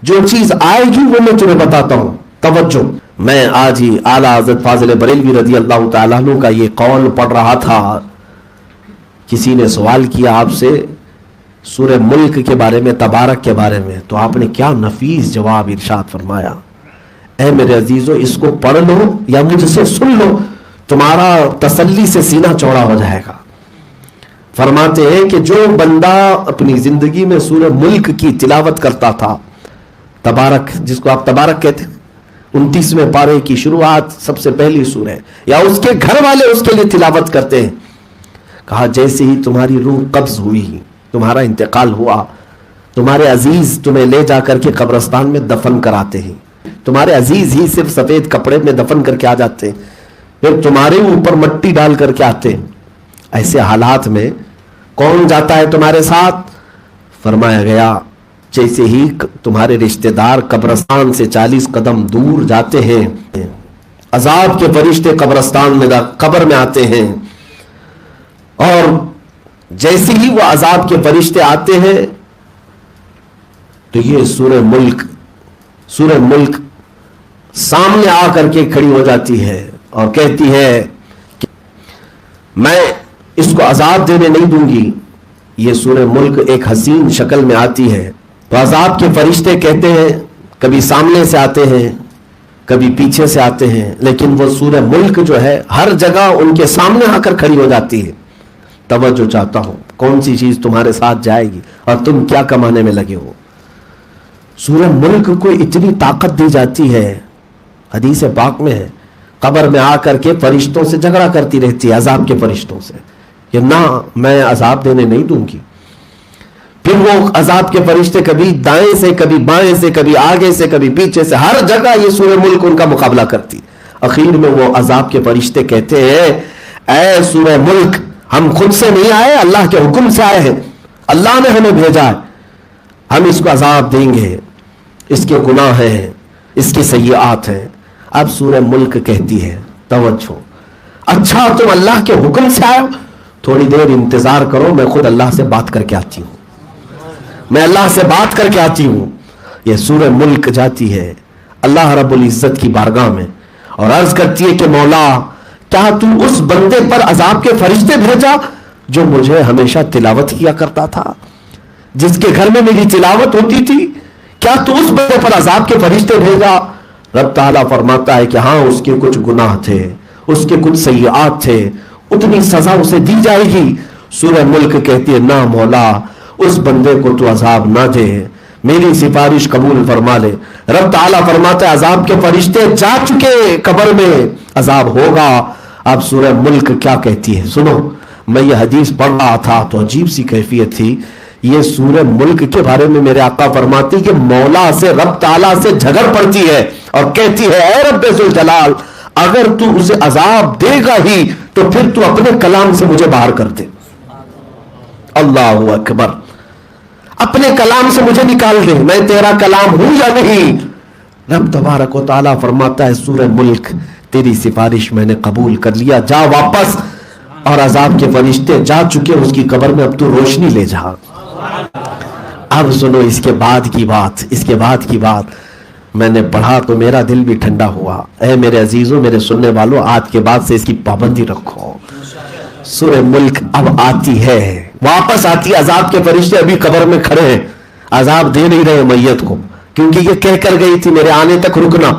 جو چیز آئے گی وہ میں تمہیں بتاتا ہوں. توجہ، میں آج ہی اعلیٰ حضرت فاضل بریلوی رضی اللہ تعالیٰ عنہ کا یہ قول پڑھ رہا تھا. کسی نے سوال کیا آپ سے سورہ ملک کے بارے میں، تبارک کے بارے میں، تو آپ نے کیا نفیس جواب ارشاد فرمایا. اے میرے عزیزو، اس کو پڑھ لو یا مجھ سے سن لو، تمہارا تسلی سے سینہ چوڑا ہو جائے گا. فرماتے ہیں کہ جو بندہ اپنی زندگی میں سورہ ملک کی تلاوت کرتا تھا، تبارک جس کو آپ تبارک کہتے ہیں، 29ویں پارے کی شروعات سب سے پہلی سورہ ہے، یا اس کے گھر والے اس کے لیے تلاوت کرتے ہیں. کہا جیسے ہی تمہاری روح قبض ہوئی، تمہارا انتقال ہوا، تمہارے عزیز تمہیں لے جا کر کے قبرستان میں دفن کراتے ہیں. تمہارے عزیز ہی صرف سفید کپڑے میں دفن کر کے آ جاتے ہیں، پھر تمہارے اوپر مٹی ڈال کر کے آتے ہیں. ایسے حالات میں کون جاتا ہے تمہارے ساتھ؟ فرمایا گیا جیسے ہی تمہارے رشتہ دار قبرستان سے 40 قدم دور جاتے ہیں، عذاب کے فرشتے قبرستان میں قبر میں آتے ہیں، اور جیسے ہی وہ عذاب کے فرشتے آتے ہیں تو یہ سورہ ملک سامنے آ کر کے کھڑی ہو جاتی ہے اور کہتی ہے کہ میں اس کو عذاب دینے نہیں دوں گی. یہ سورہ ملک ایک حسین شکل میں آتی ہے تو عذاب کے فرشتے کہتے ہیں، کبھی سامنے سے آتے ہیں کبھی پیچھے سے آتے ہیں، لیکن وہ سورہ ملک جو ہے ہر جگہ ان کے سامنے آ کر کھڑی ہو جاتی ہے. توجہ چاہتا ہوں، کون سی چیز تمہارے ساتھ جائے گی اور تم کیا کمانے میں لگے ہو. سورہ ملک کو اتنی طاقت دی جاتی ہے، حدیث پاک میں ہے، قبر میں آ کر کے فرشتوں سے جھگڑا کرتی رہتی ہے، عذاب کے فرشتوں سے، کہ نہ میں عذاب دینے نہیں دوں گی. پھر وہ عذاب کے فرشتے کبھی دائیں سے کبھی بائیں سے کبھی آگے سے کبھی پیچھے سے، ہر جگہ یہ سورہ ملک ان کا مقابلہ کرتی. اخیر میں وہ عذاب کے فرشتے کہتے ہیں اے سورہ ملک، ہم خود سے نہیں آئے، اللہ کے حکم سے آئے ہیں، اللہ نے ہمیں بھیجا ہے، ہم اس کو عذاب دیں گے، اس کے گناہ ہیں، اس کی سیئات ہیں. اب سورہ ملک کہتی ہے توجہ، اچھا تم اللہ کے حکم سے آئے ہو، تھوڑی دیر انتظار کرو، میں خود اللہ سے بات کر کے آتی ہوں، میں اللہ سے بات کر کے آتی ہوں. یہ سورہ ملک جاتی ہے اللہ رب العزت کی بارگاہ میں اور عرض کرتی ہے کہ مولا، کیا تو اس بندے پر عذاب کے فرشتے بھیجا جو مجھے ہمیشہ تلاوت کیا کرتا تھا، جس کے گھر میں میری تلاوت ہوتی تھی؟ کیا تو اس بندے پر عذاب کے فرشتے بھیجا؟ رب تعالیٰ فرماتا ہے کہ ہاں، اس کے کچھ گناہ تھے، اس کے کچھ سیئات تھے، اتنی سزا اسے دی جائے گی. سورہ ملک کہتی ہے نہ مولا، اس بندے کو تو عذاب نہ دے، میری سفارش قبول فرما لے. رب تعالیٰ فرماتا ہے عذاب کے فرشتے جا چکے قبر میں، عذاب ہوگا. اب سورہ ملک کیا کہتی ہے سنو. میں یہ حدیث پڑھ رہا تھا تو عجیب سی کیفیت تھی. یہ سورہ ملک کے بارے میں میرے آقا فرماتی کہ مولا سے، رب تعالیٰ سے جھگڑ پڑتی ہے اور کہتی ہے اے رب ذوالجلال، اگر تو اسے عذاب دے گا ہی تو پھر تو اپنے کلام سے مجھے باہر کر دے. اللہ اکبر، اپنے کلام سے مجھے نکال دے، میں تیرا کلام ہوں یا نہیں. رب تبارک و تعالیٰ فرماتا ہے سورہ ملک، تیری سفارش میں نے قبول کر لیا، جا واپس. اور عذاب کے فرشتے جا چکے اس کی قبر میں، اب تو روشنی لے جا. اب سنو اس کے بعد کی بات میں نے پڑھا تو میرا دل بھی ٹھنڈا ہوا. اے میرے عزیزوں، میرے سننے والوں، آج کے بعد سے اس کی پابندی رکھو. سورہ ملک اب آتی ہے، واپس آتی ہے. عذاب کے فرشتے ابھی قبر میں کھڑے ہیں، عذاب دے نہیں رہے میت کو، کیونکہ یہ کہہ کر گئی تھی میرے آنے تک رکنا.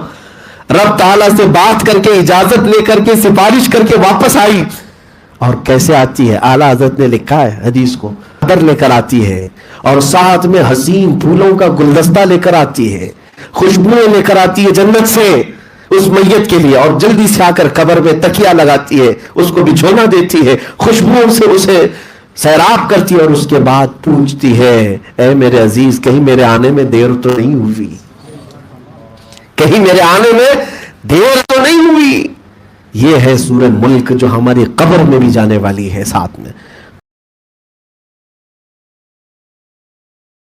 رب تعالیٰ سے بات کر کے، اجازت لے کر کے، سفارش کر کے واپس آئی. اور کیسے آتی ہے؟ اعلیٰ حضرت نے لکھا ہے حدیث کو، چادر لے کر آتی ہے اور ساتھ میں حسین پھولوں کا گلدستہ لے کر آتی ہے، خوشبوئیں لے کر آتی ہے جنت سے اس میت کے لیے، اور جلدی سے آ کر قبر میں تکیہ لگاتی ہے، اس کو بچھونا دیتی ہے، خوشبوؤں سے اسے سیراب کرتی ہے، اور اس کے بعد پوچھتی ہے اے میرے عزیز، کہیں میرے آنے میں دیر تو نہیں ہوئی؟ کہیں میرے آنے میں دیر تو نہیں ہوئی؟ یہ ہے سورہ ملک جو ہماری قبر میں بھی جانے والی ہے ساتھ میں.